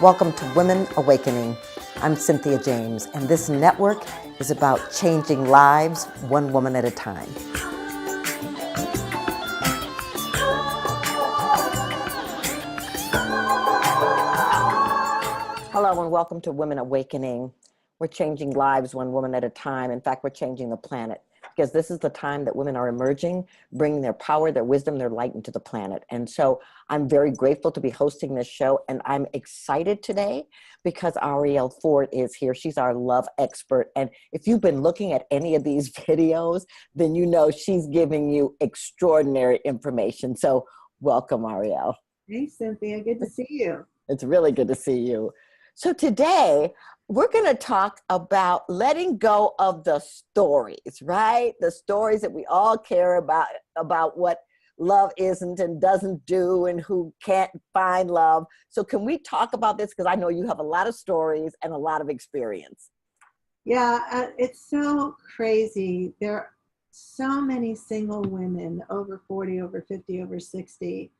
Welcome to Women Awakening. I'm Cynthia James, and this network is about changing lives one woman at a time. Hello, and welcome to Women Awakening. We're changing lives one woman at a time. In fact, we're changing the planet, because this is the time that women are emerging, bringing their power, their wisdom, their light into the planet. And so I'm very grateful to be hosting this show, and I'm excited today because Arielle Ford is here. She's our love expert. And if you've been looking at any of these videos, then you know she's giving you extraordinary information. So welcome, Arielle. Hey, Cynthia, good to see you. It's really good to see you. So today, we're going to talk about letting go of the stories, right? The stories that we all care about what love isn't and doesn't do and who can't find love. So can we talk about this? Because I know you have a lot of stories and a lot of experience. Yeah, it's so crazy. There are so many single women over 40, over 50, over 60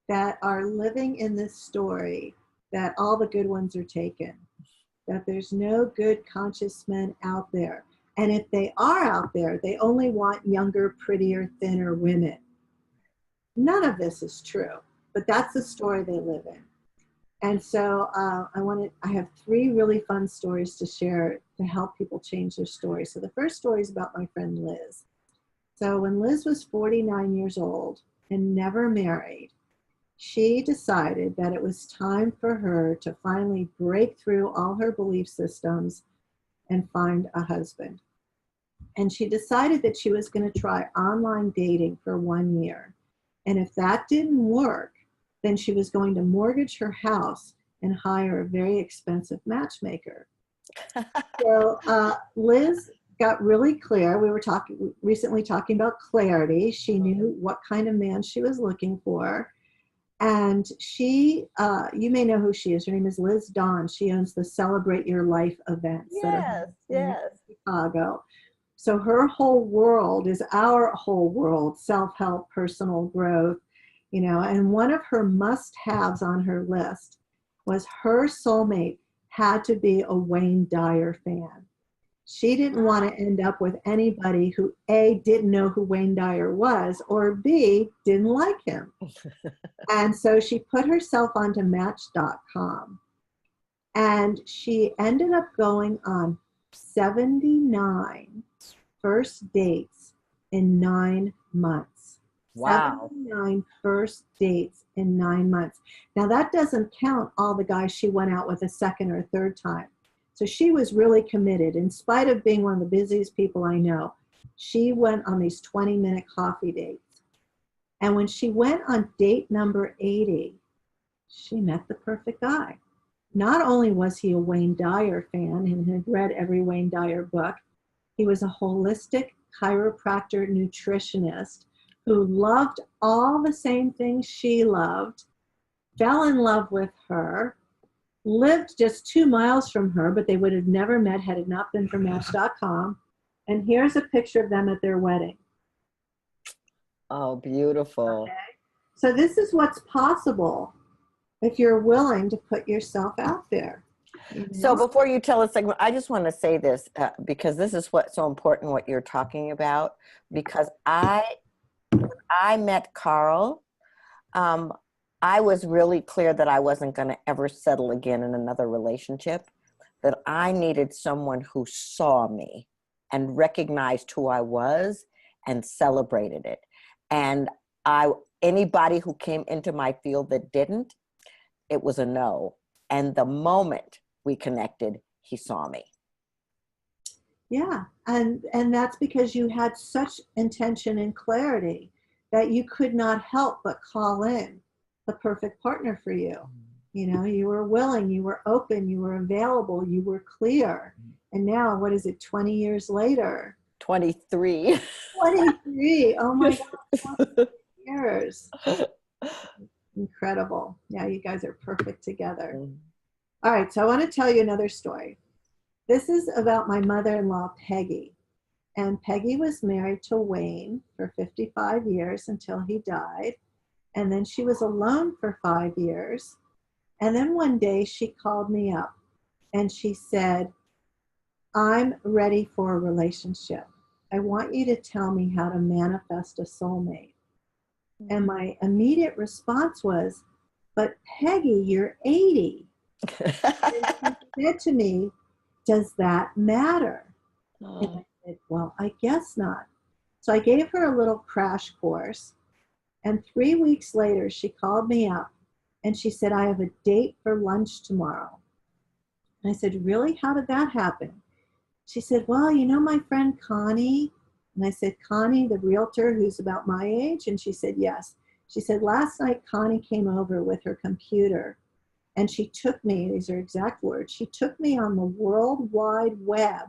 that are living in this story that all the good ones are taken, that there's no good conscious men out there. And if they are out there, they only want younger, prettier, thinner women. None of this is true, but that's the story they live in. And so I have three really fun stories to share to help people change their story. So the first story is about my friend Liz. So when Liz was 49 years old and never married, she decided that it was time for her to finally break through all her belief systems and find a husband. And she decided that she was going to try online dating for 1 year. And if that didn't work, then she was going to mortgage her house and hire a very expensive matchmaker. So Liz got really clear. We were recently talking about clarity. She knew what kind of man she was looking for. And she, you may know who she is. Her name is Liz Dawn. She owns the Celebrate Your Life events that are in Chicago. So her whole world is our whole world, self-help, personal growth, and one of her must-haves on her list was her soulmate had to be a Wayne Dyer fan. She didn't want to end up with anybody who A, didn't know who Wayne Dyer was, or B, didn't like him. And so she put herself onto Match.com, and she ended up going on 79 first dates in 9 months. Wow. 79 first dates in 9 months. Now that doesn't count all the guys she went out with a second or third time. So she was really committed. In spite of being one of the busiest people I know, she went on these 20-minute coffee dates. And when she went on date number 80, she met the perfect guy. Not only was he a Wayne Dyer fan and had read every Wayne Dyer book, he was a holistic chiropractor nutritionist who loved all the same things she loved, fell in love with her, lived just 2 miles from her, but they would have never met had it not been for Match.com. And here's a picture of them at their wedding. Oh, beautiful. Okay. So this is what's possible if you're willing to put yourself out there. So before you tell us, I just want to say this because this is what's so important, what you're talking about, because when I met Carl, I was really clear that I wasn't going to ever settle again in another relationship, that I needed someone who saw me and recognized who I was and celebrated it. And anybody who came into my field that didn't, it was a no. And the moment we connected, he saw me. Yeah, and that's because you had such intention and clarity that you could not help but call in the perfect partner for you. You were willing, you were open, you were available, you were clear. And now, what is it, 20 years later? 23. 23, oh my God, 20 years. Incredible. Yeah, you guys are perfect together. All right, so I want to tell you another story. This is about my mother-in-law, Peggy. And Peggy was married to Wayne for 55 years until he died. And then she was alone for 5 years. And then one day she called me up and she said, I'm ready for a relationship. I want you to tell me how to manifest a soulmate. And my immediate response was, but Peggy, you're 80. And she said to me, does that matter? And I said, well, I guess not. So I gave her a little crash course. And 3 weeks later, she called me up and she said, I have a date for lunch tomorrow. And I said, really? How did that happen? She said, well, you know my friend Connie? And I said, Connie, the realtor who's about my age? And she said, yes. She said, last night Connie came over with her computer and she took me, these are exact words, she took me on the World Wide Web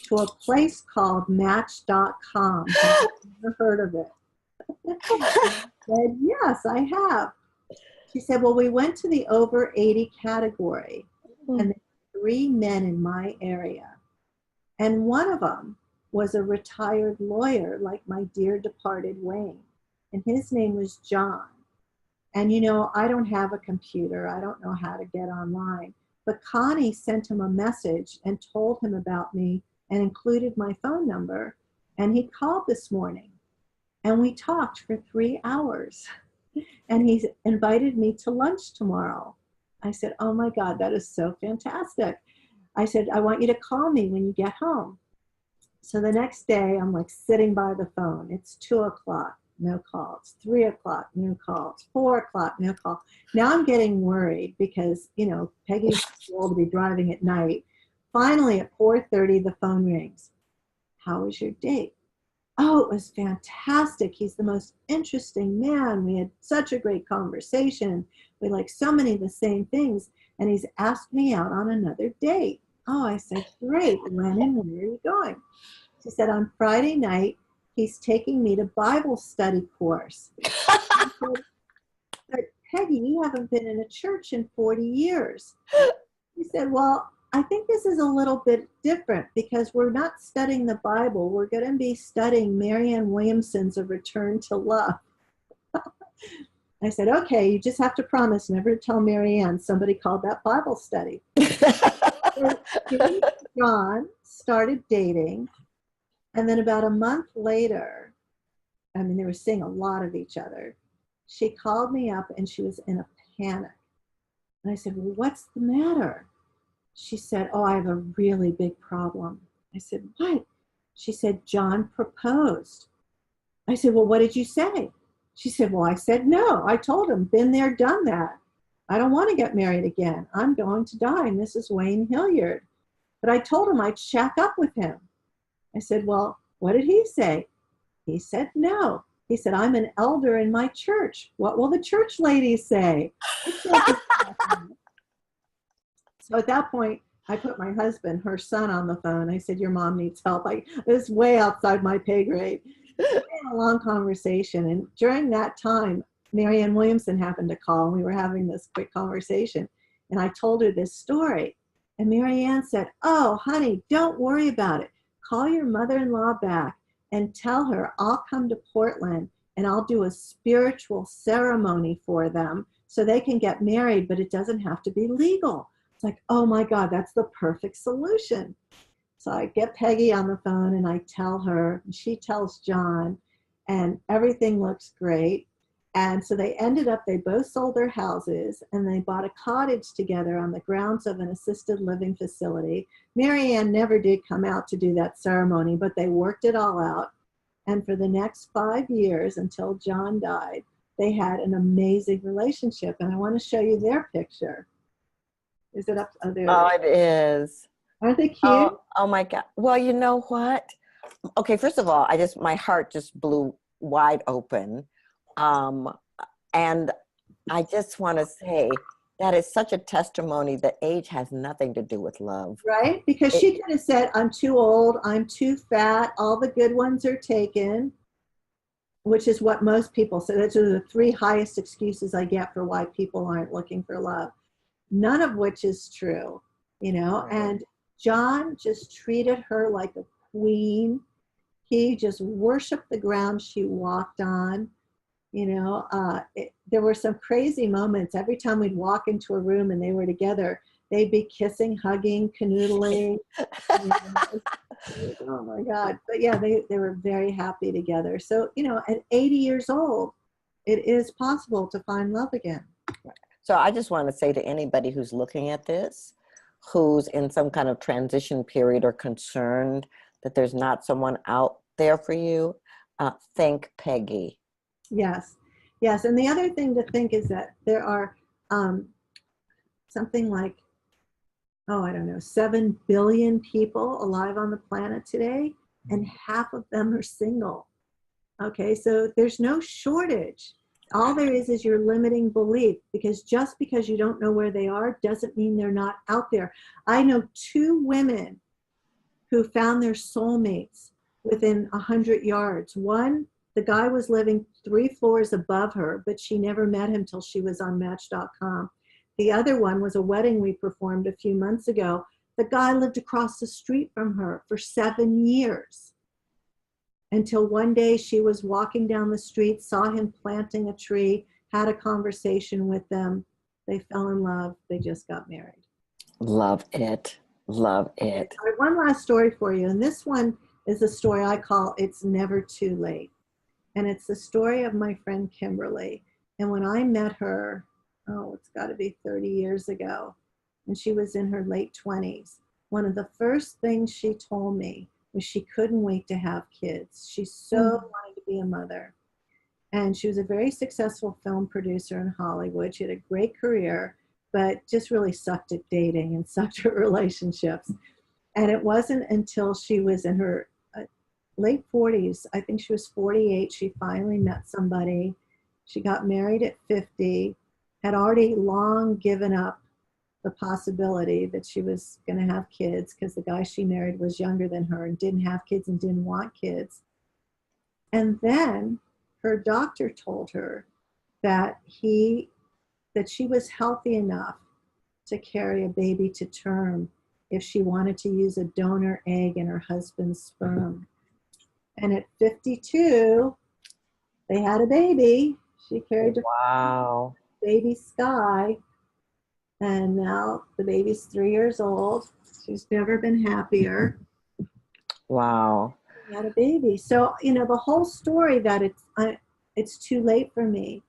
to a place called Match.com. Have you ever heard of it? I said, yes, I have. She said, well, we went to the over 80 category and there were 3 men in my area. And one of them was a retired lawyer like my dear departed Wayne. And his name was John. And you know, I don't have a computer. I don't know how to get online. But Connie sent him a message and told him about me and included my phone number. And he called this morning. And we talked for 3 hours. And he's invited me to lunch tomorrow. I said, oh my God, that is so fantastic. I said, I want you to call me when you get home. So the next day, I'm like sitting by the phone. It's 2 o'clock, no call. It's 3 o'clock, no call. It's 4 o'clock, no call. Now I'm getting worried because, you know, Peggy's too old to be driving at night. Finally, at 4:30, the phone rings. How was your date? Oh, it was fantastic. He's the most interesting man. We had such a great conversation. We like so many of the same things. And he's asked me out on another date. Oh, I said, great. When and where are you going? She said, on Friday night, he's taking me to Bible study course. I said, but Peggy, you haven't been in a church in 40 years. He said, well, I think this is a little bit different because we're not studying the Bible. We're going to be studying Marianne Williamson's A Return to Love. I said, okay, you just have to promise never to tell Marianne somebody called that Bible study. So she and John started dating. And then about a month later, I mean, they were seeing a lot of each other. She called me up and she was in a panic. And I said, well, what's the matter? She said, oh, I have a really big problem. I said, what? She said, John proposed. I said, well, what did you say? She said, well, I said no. I told him, been there, done that. I don't want to get married again. I'm going to die, Mrs. Wayne Hilliard. But I told him I'd shack up with him. I said, well, what did he say? He said no. He said, I'm an elder in my church. What will the church ladies say? So at that point, I put my husband, her son, on the phone. I said, your mom needs help. It was way outside my pay grade. We had a long conversation. And during that time, Marianne Williamson happened to call. And we were having this quick conversation. And I told her this story. And Marianne said, oh, honey, don't worry about it. Call your mother-in-law back and tell her I'll come to Portland and I'll do a spiritual ceremony for them so they can get married, but it doesn't have to be legal. It's like, oh my God, that's the perfect solution. So I get Peggy on the phone and I tell her, and she tells John, and everything looks great. And so they both sold their houses and they bought a cottage together on the grounds of an assisted living facility. Marianne never did come out to do that ceremony, but they worked it all out. And for the next 5 years until John died, they had an amazing relationship. And I want to show you their picture. Is it up? Oh, there Oh, it is. Aren't they cute? Oh my God. Well, you know what? Okay, first of all, my heart just blew wide open. And I just want to say that is such a testimony that age has nothing to do with love. Right? Because she could have said, I'm too old, I'm too fat, all the good ones are taken, which is what most people say. Those are the 3 highest excuses I get for why people aren't looking for love. None of which is true, you know, Right. And John just treated her like a queen. He just worshiped the ground she walked on. There were some crazy moments. Every time we'd walk into a room and they were together, they'd be kissing, hugging, canoodling. You know, oh my God. But yeah, they were very happy together. So, at 80 years old, it is possible to find love again. So I just want to say to anybody who's looking at this, who's in some kind of transition period or concerned that there's not someone out there for you, think Peggy. Yes. Yes. And the other thing to think is that there are something like, oh, I don't know, 7 billion people alive on the planet today, and half of them are single. Okay, so there's no shortage. All there is your limiting belief, because just because you don't know where they are doesn't mean they're not out there. I know 2 women who found their soulmates within 100 yards. One, the guy was living 3 floors above her, but she never met him till she was on Match.com. The other one was a wedding we performed a few months ago. The guy lived across the street from her for 7 years, until one day she was walking down the street, saw him planting a tree, had a conversation with them. They fell in love. They just got married. Love it. Love it. I have one last story for you. And this one is a story I call It's Never Too Late. And it's the story of my friend Kimberly. And when I met her, it's got to be 30 years ago, and she was in her late 20s, one of the first things she told me was she couldn't wait to have kids. She so wanted to be a mother. And she was a very successful film producer in Hollywood. She had a great career, but just really sucked at dating and sucked at relationships. And it wasn't until she was in her late 40s, I think she was 48, she finally met somebody. She got married at 50, had already long given up the possibility that she was going to have kids, because the guy she married was younger than her and didn't have kids and didn't want kids. And then her doctor told her that she was healthy enough to carry a baby to term if she wanted to use a donor egg in her husband's sperm. And at 52, they had a baby. She carried Wow. baby Sky. And now the baby's 3 years old. She's never been happier. Wow. She had a baby. So, the whole story that it's too late for me,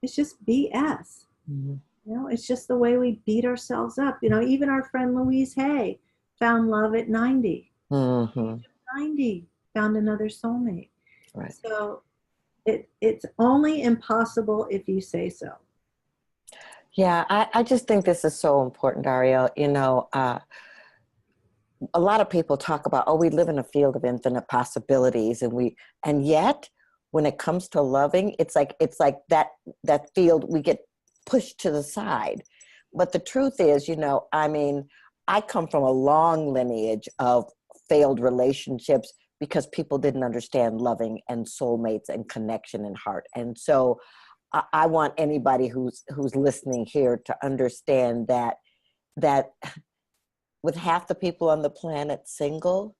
it's just BS. Mm-hmm. It's just the way we beat ourselves up. Even our friend Louise Hay found love at 90. Mm-hmm. 90, found another soulmate. Right. So it's only impossible if you say so. Yeah, I just think this is so important, Arielle. A lot of people talk about, we live in a field of infinite possibilities, and yet when it comes to loving, it's like that field, we get pushed to the side. But the truth is, I come from a long lineage of failed relationships because people didn't understand loving and soulmates and connection and heart. And so I want anybody who's listening here to understand that with half the people on the planet single,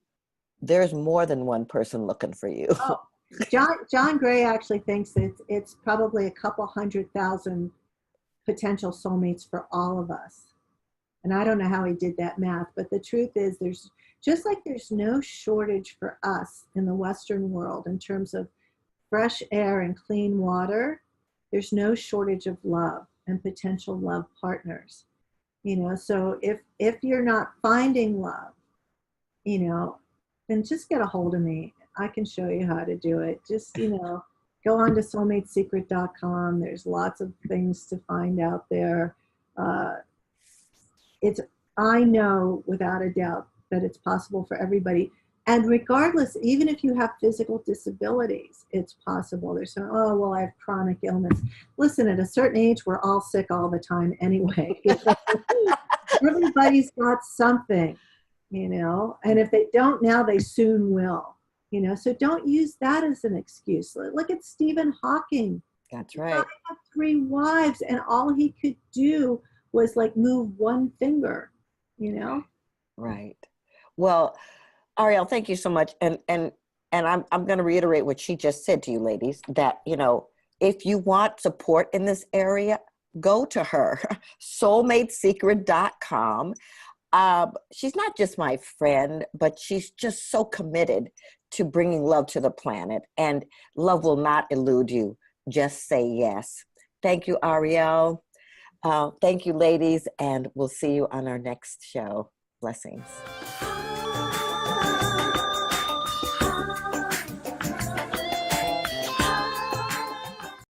there's more than one person looking for you. Oh, John Gray actually thinks that it's probably a couple 100,000 potential soulmates for all of us. And I don't know how he did that math, but the truth is there's no shortage for us in the Western world in terms of fresh air and clean water. There's no shortage of love and potential love partners. So if you're not finding love, then just get a hold of me. I can show you how to do it. Just, go on to soulmatesecret.com. There's lots of things to find out there. I know without a doubt that it's possible for everybody. And regardless, even if you have physical disabilities, it's possible. There's I have chronic illness. Listen, at a certain age, we're all sick all the time anyway. Everybody's got something, and if they don't now, they soon will, so don't use that as an excuse. Look at Stephen Hawking. That's right. He had 3 wives, and all he could do was move one finger, Right. Well, Arielle, thank you so much. And I'm going to reiterate what she just said to you ladies, that, if you want support in this area, go to her, soulmatesecret.com. She's not just my friend, but she's just so committed to bringing love to the planet, and love will not elude you. Just say yes. Thank you, Arielle. Thank you, ladies, and we'll see you on our next show. Blessings.